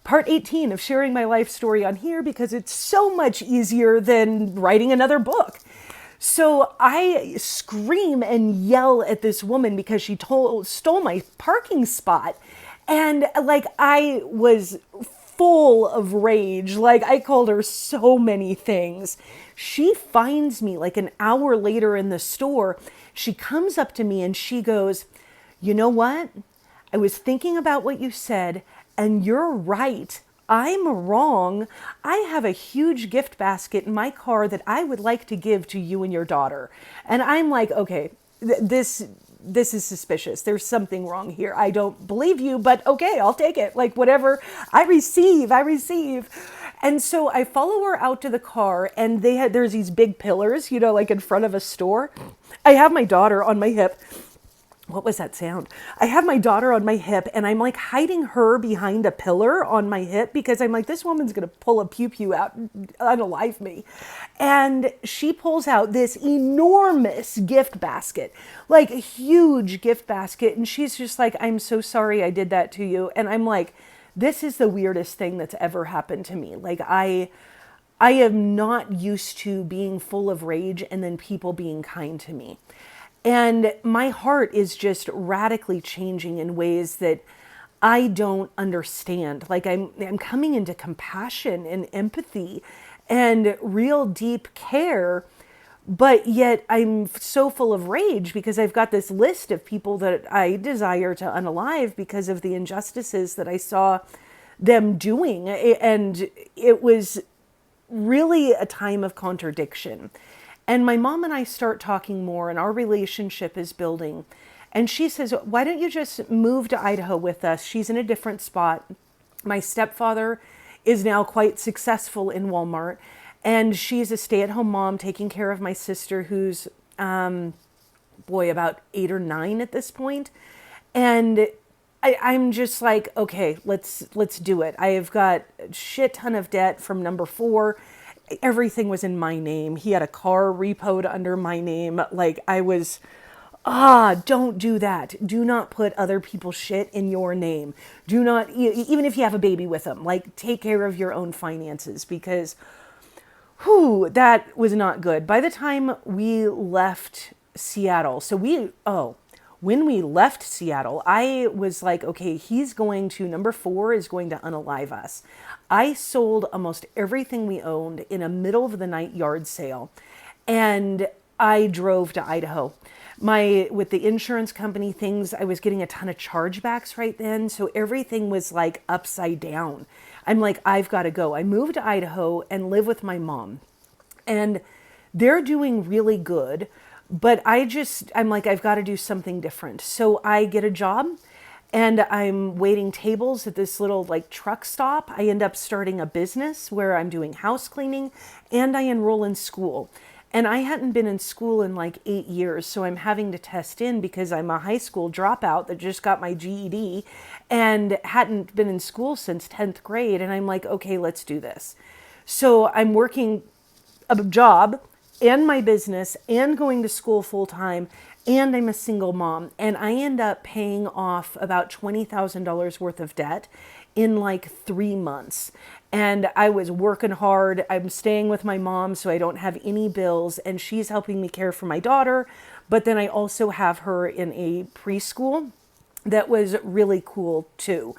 part 18 of sharing my life story on here because it's so much easier than writing another book. So I scream and yell at this woman because she stole my parking spot. And like, I was full of rage. Like, I called her so many things. She finds me like an hour later in the store. She comes up to me and she goes, "You know what? I was thinking about what you said, and you're right. I'm wrong. I have a huge gift basket in my car that I would like to give to you and your daughter." And I'm like, okay, this is suspicious. There's something wrong here. I don't believe you, but okay, I'll take it. Like, whatever I receive. And so I follow her out to the car, and there's these big pillars, like in front of a store. I have my daughter on my hip. What was that sound? I have my daughter on my hip, and I'm like hiding her behind a pillar on my hip because I'm like, this woman's going to pull a pew-pew out and unalive me. And she pulls out this enormous gift basket, like a huge gift basket. And she's just like, "I'm so sorry I did that to you." And I'm like, this is the weirdest thing that's ever happened to me. Like, I am not used to being full of rage and then people being kind to me. And my heart is just radically changing in ways that I don't understand. Like, I'm coming into compassion and empathy and real deep care, but yet I'm so full of rage because I've got this list of people that I desire to unalive because of the injustices that I saw them doing. And it was really a time of contradiction. And my mom and I start talking more, and our relationship is building. And she says, "Why don't you just move to Idaho with us?" She's in a different spot. My stepfather is now quite successful in Walmart, and she's a stay-at-home mom taking care of my sister, who's, about 8 or 9 at this point. And I'm just like, okay, let's do it. I have got a shit ton of debt from number 4. Everything was in my name. He had a car repoed under my name. Like, I was, don't do that. Do not put other people's shit in your name. Do not, even if you have a baby with them, like, take care of your own finances, because, that was not good. By the time we left Seattle, when we left Seattle, I was like, okay, number 4 is going to unalive us. I sold almost everything we owned in a middle of the night yard sale, and I drove to Idaho. With the insurance company things, I was getting a ton of chargebacks right then, so everything was like upside down. I'm like, I've got to go. I moved to Idaho and live with my mom, and they're doing really good, but I'm like, I've got to do something different. So I get a job, and I'm waiting tables at this little like truck stop. I end up starting a business where I'm doing house cleaning, and I enroll in school. And I hadn't been in school in like 8 years, so I'm having to test in because I'm a high school dropout that just got my GED and hadn't been in school since 10th grade. And I'm like, okay, let's do this. So I'm working a job and my business and going to school full time, and I'm a single mom. And I end up paying off about $20,000 worth of debt in like 3 months. And I was working hard. I'm staying with my mom, so I don't have any bills, and she's helping me care for my daughter. But then I also have her in a preschool that was really cool too.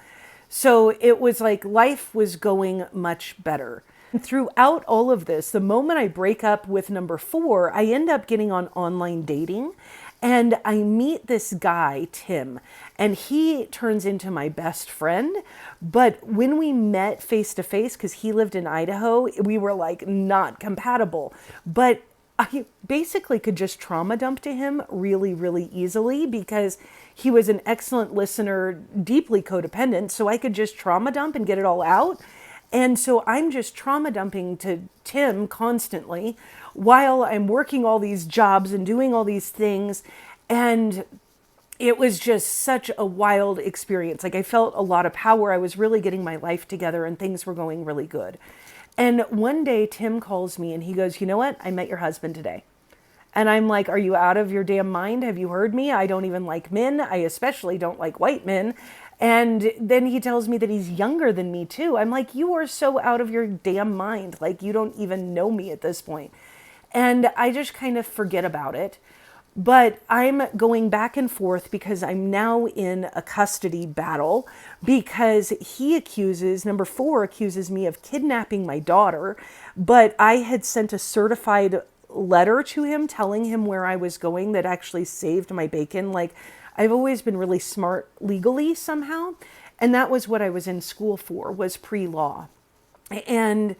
So it was like life was going much better. And throughout all of this, the moment I break up with number 4, I end up getting on online dating. And I meet this guy, Tim, and he turns into my best friend. But when we met face to face, because he lived in Idaho, we were like not compatible. But I basically could just trauma dump to him really, really easily because he was an excellent listener, deeply codependent. So I could just trauma dump and get it all out. And so I'm just trauma dumping to Tim constantly while I'm working all these jobs and doing all these things. And it was just such a wild experience. Like, I felt a lot of power. I was really getting my life together and things were going really good. And one day Tim calls me and he goes, "You know what? I met your husband today." And I'm like, "Are you out of your damn mind? Have you heard me? I don't even like men. I especially don't like white men." And then he tells me that he's younger than me too. I'm like, you are so out of your damn mind. Like, you don't even know me at this point. And I just kind of forget about it. But I'm going back and forth because I'm now in a custody battle because he accuses, number 4 accuses me of kidnapping my daughter. But I had sent a certified letter to him telling him where I was going that actually saved my bacon. Like, I've always been really smart legally somehow. And that was what I was in school for, was pre-law. And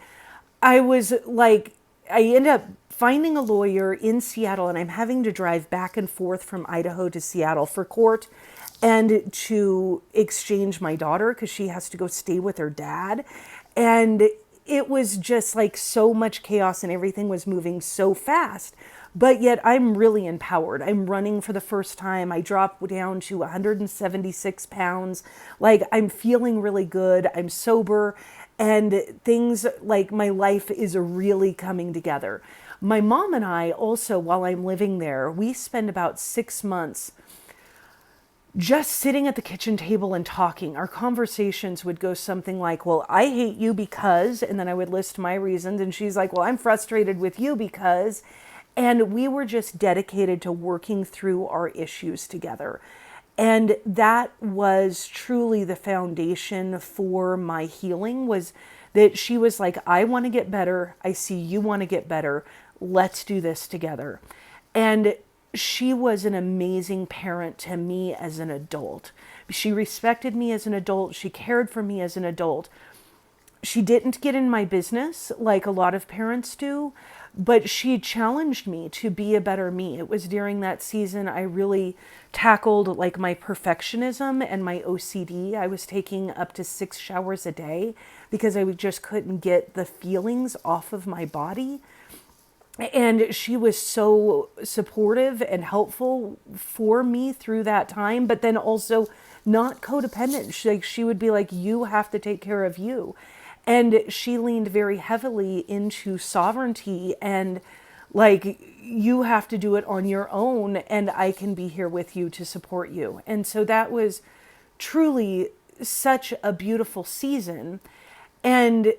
I was like, I end up finding a lawyer in Seattle, and I'm having to drive back and forth from Idaho to Seattle for court and to exchange my daughter because she has to go stay with her dad. And it was just like so much chaos and everything was moving so fast. But yet I'm really empowered. I'm running for the first time. I dropped down to 176 pounds. Like, I'm feeling really good. I'm sober. And things like my life is really coming together. My mom and I also, while I'm living there, we spend about 6 months just sitting at the kitchen table and talking. Our conversations would go something like, well, I hate you because, and then I would list my reasons. And she's like, well, I'm frustrated with you because. And we were just dedicated to working through our issues together. And that was truly the foundation for my healing, was that she was like, I want to get better. I see you want to get better. Let's do this together. And she was an amazing parent to me as an adult. She respected me as an adult. She cared for me as an adult. She didn't get in my business like a lot of parents do, but she challenged me to be a better me. It was during that season I really tackled like my perfectionism and my OCD. I was taking up to 6 showers a day because I just couldn't get the feelings off of my body. And she was so supportive and helpful for me through that time, but then also not codependent. She would be like, you have to take care of you. And she leaned very heavily into sovereignty and like, you have to do it on your own and I can be here with you to support you. And so that was truly such a beautiful season. And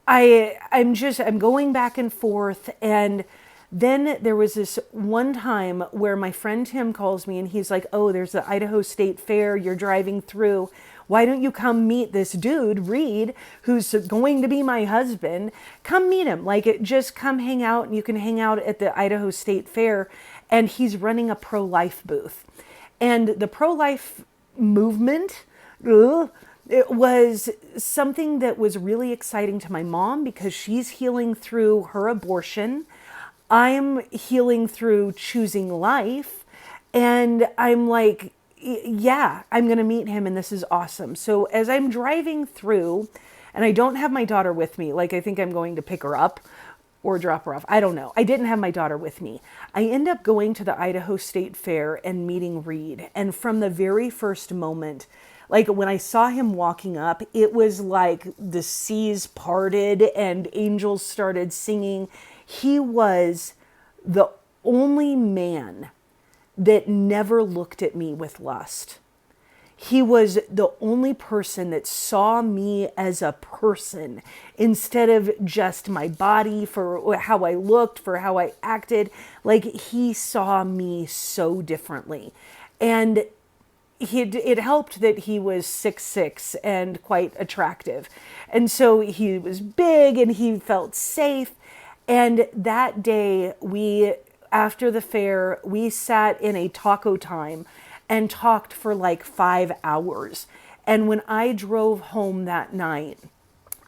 I'm going back and forth. And then there was this one time where my friend Tim calls me and he's like, oh, there's the Idaho State Fair. You're driving through. Why don't you come meet this dude, Reed, who's going to be my husband? Come meet him. Like, just come hang out, and you can hang out at the Idaho State Fair. And he's running a pro-life booth. And the pro-life movement, it was something that was really exciting to my mom because she's healing through her abortion. I'm healing through choosing life. And I'm like, yeah, I'm going to meet him and this is awesome. So as I'm driving through, and I don't have my daughter with me, like I think I'm going to pick her up or drop her off. I don't know. I didn't have my daughter with me. I end up going to the Idaho State Fair and meeting Reed. And from the very first moment, like when I saw him walking up, it was like the seas parted and angels started singing. He was the only man that never looked at me with lust. He was the only person that saw me as a person instead of just my body, for how I looked, for how I acted. Like, he saw me so differently. And it helped that he was 6'6" and quite attractive. And so he was big and he felt safe. And that day, after the fair, we sat in a taco time and talked for like 5 hours. And when I drove home that night,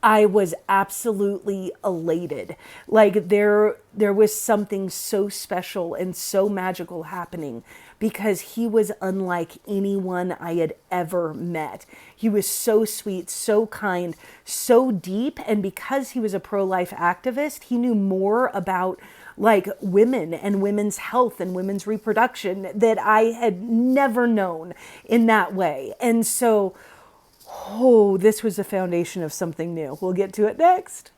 I was absolutely elated. Like there was something so special and so magical happening because he was unlike anyone I had ever met. He was so sweet, so kind, so deep. And because he was a pro-life activist, he knew more about like women and women's health and women's reproduction that I had never known in that way. And so, this was the foundation of something new. We'll get to it next.